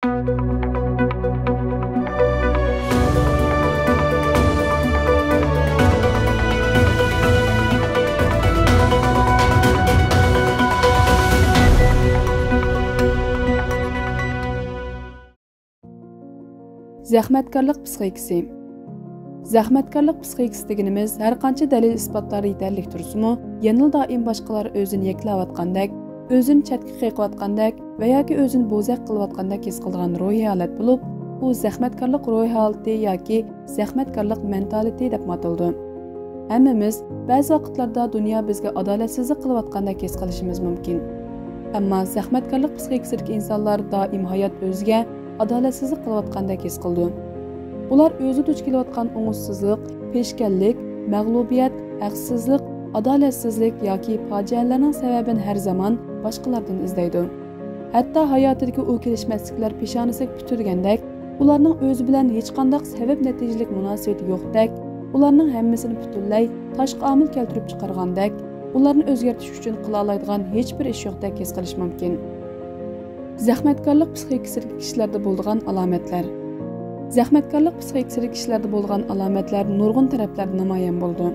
Zahmetkarlık psixikasi. Zahmetkarlık psixikasi deganimiz har qancha dalil isbotlari yetarlik tursa-mu, yana doim boshqalar o'zini yeklayotgandek, o'zini chetga qo'yayotgandek va yoki o'zini bo'zaq qilayotgandek his qilgan ruhiy holat bo'lib, bu zahmetkarlık ruhiy holati yoki zahmetkarlık mentaliteti deb ataladi. Hammamiz ba'zi vaqtlarda dunyo bizga adolatsizlik qilayotgandek his qilishimiz mumkin. Ammo zahmetkarlık psixikasidagi insonlar doim hayot o'ziga adolatsizlik qilayotgandek his qildi. Ular o'zi duch kelayotgan o'ng'ishsizlik, peshkanlik, mag'lubiyat, haqsizlik, adolatsizlik yoki fojialarning sababini har zamon boshqalardan izlaydi. Hatto hayotidagi u kelishmasliklar peshonasiga puturgandek, ularning o'zi bilan hech qanday sabab natijalik munosabati yo'qdek, ularning hammasini butunlay tashqi omil keltirib chiqargandek, ularni o'zgartirish uchun qila oladigan hech bir ish yo'qdek his qilish mumkin. Zahmetkarlık psixikasidagi kishilarda bo'lgan alomatlar. Zahmetkarlık psixikasidagi kishilarda bo'lgan alomatlar nurg'un taraflarda namoyon bo'ldi.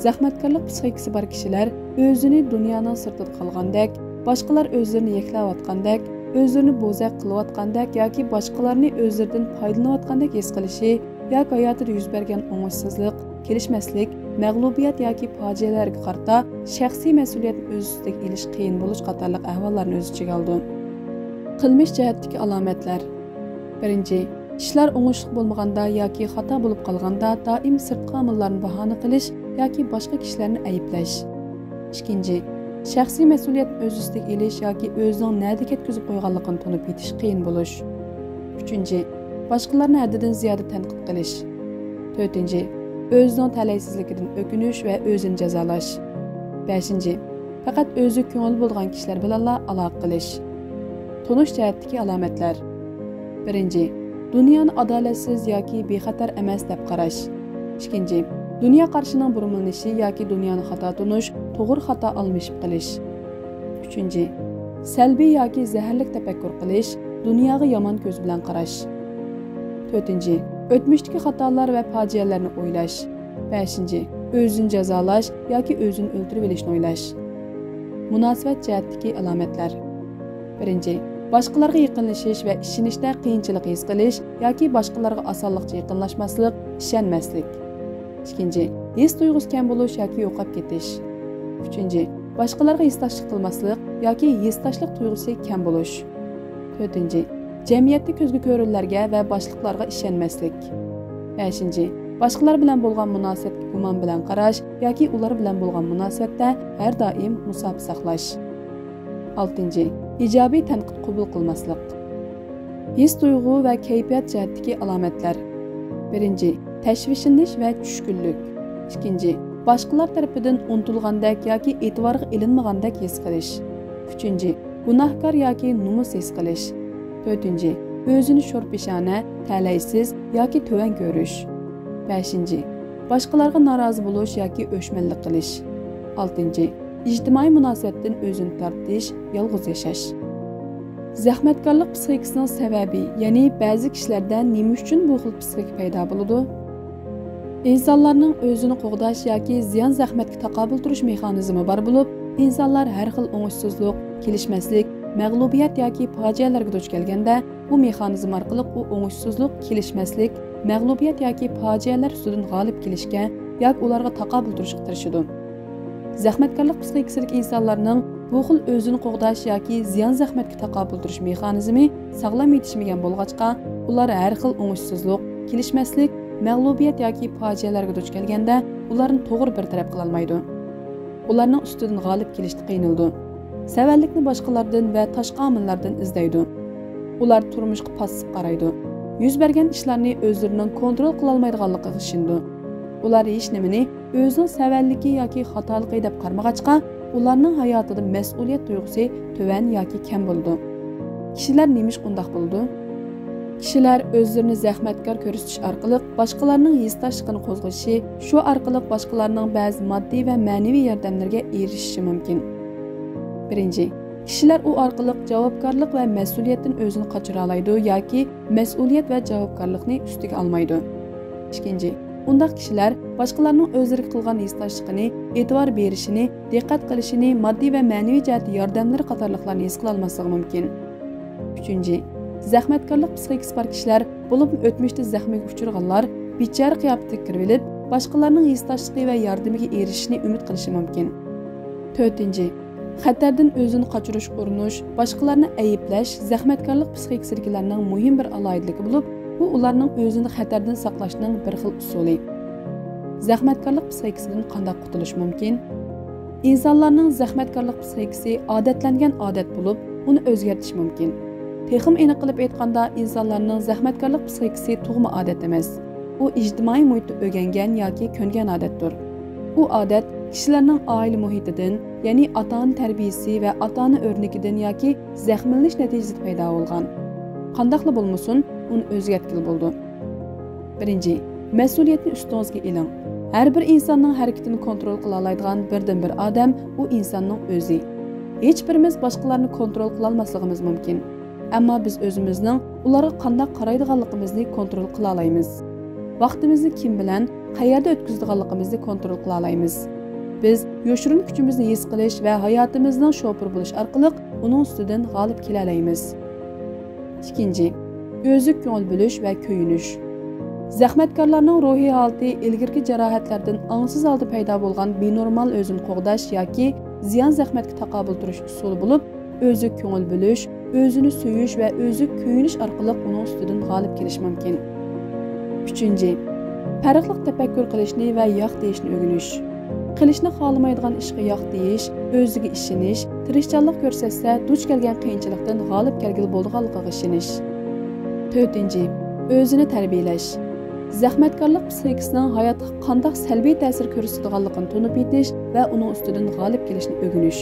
Zahmetkarlık psixikasi bor kishilar o'zini dunyoning sirtida qolgandek, boshqalar o'zlarini yeklayotgandek, o'zlarini bo'zaq qilayotgandek yoki boshqalarni o'zlaridan foydalanayotgandek his qilishi yoki hayotida yuz bergan o'ng'ishsizlik, kelishmaslik, mag'lubiyat yoki fojialarga qarata shaxsiy mas'uliyatni o'z ustiga olish qiyin bo'lish qatorliq ahvollarni o'z ichiga oldi. Qilmish jihatdagi alomatlar. Birinchi, ishlar o'ng'ishli bo'lmaganda yoki xato bo'lib qolganda doim sirtqi omillarni bahona qilish yoki boshqa kishilarni ayblash. Ikkinchi, shaxsiy mas'uliyatni o'z ustiga olish yoki o'zining nada ketkazib qo'yganligini tunib yetish qiyin bo'lish. Uchinchi, boshqalarni haddidan ziyoda tanqid qilish. To'rtinchi, o'zining talaysizligidan o'kinish va o'zini jazolash. Beshinchi, faqat o'zi ko'ngil bo'lgan kishilar bilan aloqa qilish. Tonish jihatdagi alomatlar. Birinchi, dunyoni adolatsiz yoki bexatar emas deb qarash. Ikkinchi, dunyo qarshining burmilnishi yoki dunyoni xato tunish, to'g'ri xato almashib qilish. Uchinchi, salbiy yoki zaharlik tafakkur qilish, dunyoga yomon ko'z bilan qarash. To'rtinchi, o'tmishdagi xatolar va fojialarni o'ylash. Beshinchi, o'zini jazolash yoki o'zini o'ldirib olishni o'ylash. Munosabat jihatdagi alomatlar. Birinchi, boshqalarga yaqinlashish va ishonishda qiyinchilik his qilish yoki boshqalarga osonlikcha yaqinlashmaslik, ishonmaslik. Ikkinchi, his tuyg'usi kam bo'lish yoki yo'qolib ketish. Uchinchi, boshqalarga hissdoshlik qilmaslik yoki hissdoshlik tuyg'usi kam bo'lish. To'rtinchi, jamiyatda ko'zga ko'rinlarga va boshliqlarga ishonmaslik. Beshinchi, boshqalar bilan bo'lgan munosabatga gumon bilan qarash yoki ular bilan bo'lgan munosabatda har doim musofa saqlash. Oltinchi, ijobiy tanqid qabul qilmaslik. His tuyg'u va kayfiyat jihatdagi alomatlar. Birinchi, tashvishlanish va tushkunlik. Ikkinchi, boshqalar tarafidan unutilgandek yoki e'tiborga ilinmagandek his qilish. Uchinchi, gunohkor yoki nomus his qilish. To'rtinchi, o'zini sho'rpeshona, talaysiz yoki tuvan ko'rish. Beshinchi, boshqalarga norozi bo'lish yoki o'shmanlik qilish. Oltinchi, ijtimoiy munosabatdan o'zini tortish, yolg'iz yashash. Zahmetkarlık psixikasining sababi, ya'ni ba'zi kishilarda nima uchun bu xil psixika paydo bo'ladi? İnsanlarning o'zini qo'g'dash yoki ziyon zahmatga taqobil turish mexanizmi bor bo'lib, insonlar har xil o'ng'ishsizlik, kelishmaslik, mag'lubiyat yoki fojialarga duch kelganda, bu mexanizm orqali u o'ng'ishsizlik, kelishmaslik, mag'lubiyat yoki fojialar ustidan g'olib kelishga yoki ularga taqobil turishga tirishadi. Zahmetkarlık psixikasidagi insonlarning bu xil o'zini qo'g'dash yoki ziyon zahmatga taqobil turish mexanizmi sog'lom yetishmagan bo'lg'achqa, ular har xil o'ng'ishsizlik, kelishmaslik, mag'lubiyat yoki fojialarga duch kelganda ularni to'g'ri bir taraf qila olmaydi. Ularning ustidan g'olib kelishga qiynaldi. Savallikni boshqalardan va tashqi omillardan izlaydi. Ular turmushga passiv qaraydi. Yuz bergan ishlarni o'zlarining kontrol qila olmaydiganligiga ishindi. Ular hech nimani o'zining savalligi yoki xatoligi deb qarmag'achqa, ularning hayotida mas'uliyat tuyg'usi tuvan yoki kam bo'ldi. Kishilar nemish undaq bo'ldi? Kishilar o'zlarini zahmatkor ko'rsatish orqali boshqalarning hissdoshligini qo'zg'ashi, shu orqali boshqalarning ba'zi moddiy va ma'naviy yordamlarga erishishi mumkin. Birinchi, Kishilar u orqali javobgarlik va mas'uliyatdan o'zini qochira oladi yoki mas'uliyat va javobgarlikni ustiga olmaydi. Ikkinchi, undaq kishilar boshqalarning o'zlariga qilgan hissdoshligini, e'tibor berishini, diqqat qilishini, moddiy va ma'naviy jihat yordamlari qatorliqlarni his qila olmasligi mumkin. Uchinchi, zahmatkorlik psixikasi bor kishilar, bo'lib o'tmishda zaxmiga uchraganlar, bechora qiyofatga kirib olib, boshqalarning hissdoshligi va yordamiga erishishni umid qilishi mumkin. To'rtinchi, xatardan o'zini qochirish urinish, boshqalarni ayblash zahmatkorlik psixikasidagilarning muhim bir aloyidligi bo'lib, bu ularning o'zini xatardan saqlashning bir xil usuli. Zahmatkorlik psixikasidan qanday qutulish mumkin? İnsanlarning zahmatkorlik psixikasi odatlangan odat bo'lib, uni o'zgartirish mumkin. Texim aniq qilib aytganda, insonlarning zahmatkorlik psixikasi tug'ma odat emas. U ijtimoiy muhitda o'rgangan yoki ko'ngan odatdir. Bu odat kishilarning oila muhitidan, ya'ni ota-ona tarbiyasi va ota-ona o'rnikidan yoki zaxmlanish natijasida paydo bo'lgan. Qandaqla bo'lmasin, uni o'zgartgil bo'ldi. Birinchi, mas'uliyatni ustingizga iling. Har bir insonning harakatini kontrol qila oladigan birdan-bir odam u insonning o'zi. Hech birimiz boshqalarni kontrol qila olmasligimiz mumkin. Ammo biz o'zimizning ularga qanday qaraydiganligimizni kontrol qila olamiz. Vaqtimizni kim bilan, qayerda o'tkazadiganligimizni kontrol qila olamiz. Biz yoshirin kuchimizni his qilish va hayotimizning shofir bo'lish orqali uning ustidan g'olib kela olamiz. Ikkinchi, o'zlik ko'ngil bo'lish va ko'yinish. Zahmatkorlarning ruhiy holati ilgirki jarohatlardan ongsiz holda paydo bo'lgan benormal o'zini qo'g'dash yoki ziyon zahmatga taqobil turish usuli bo'lib, o'zlik ko'ngil bo'lish, o'zini suyish va o'zlik ko'yinish orqali uning ustidan g'olib kelish mumkin. Uchinchi, farqli tafakkur qilishni va yo'q deyishni o'rganish. Qilishni xohlamaydigan ishga yo'q deyish, o'ziga ishonish, tirishchanlik ko'rsatsa, duch kelgan qiyinchilikdan g'olib kelgil bo'lganligiga ishonish. To'rtinchi, o'zini tarbiyalash. Zahmatkorlik psixikasining hayotga qanday salbiy ta'sir ko'rsatadiganligini tunib yetish va uning ustidan g'olib kelishni o'rganish.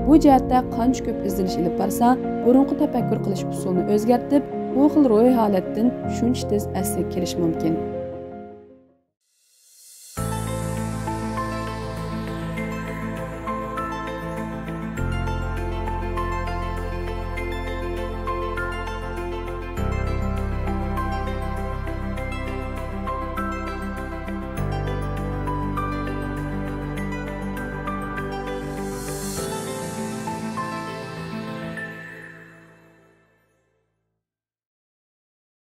Bu jihatda qancha ko'p izlanish ilib borsa, burunqi tafakkur qilish usulini o'zgartirib, bu xil ruhiy holatdan shuncha tez asliga kelish mumkin.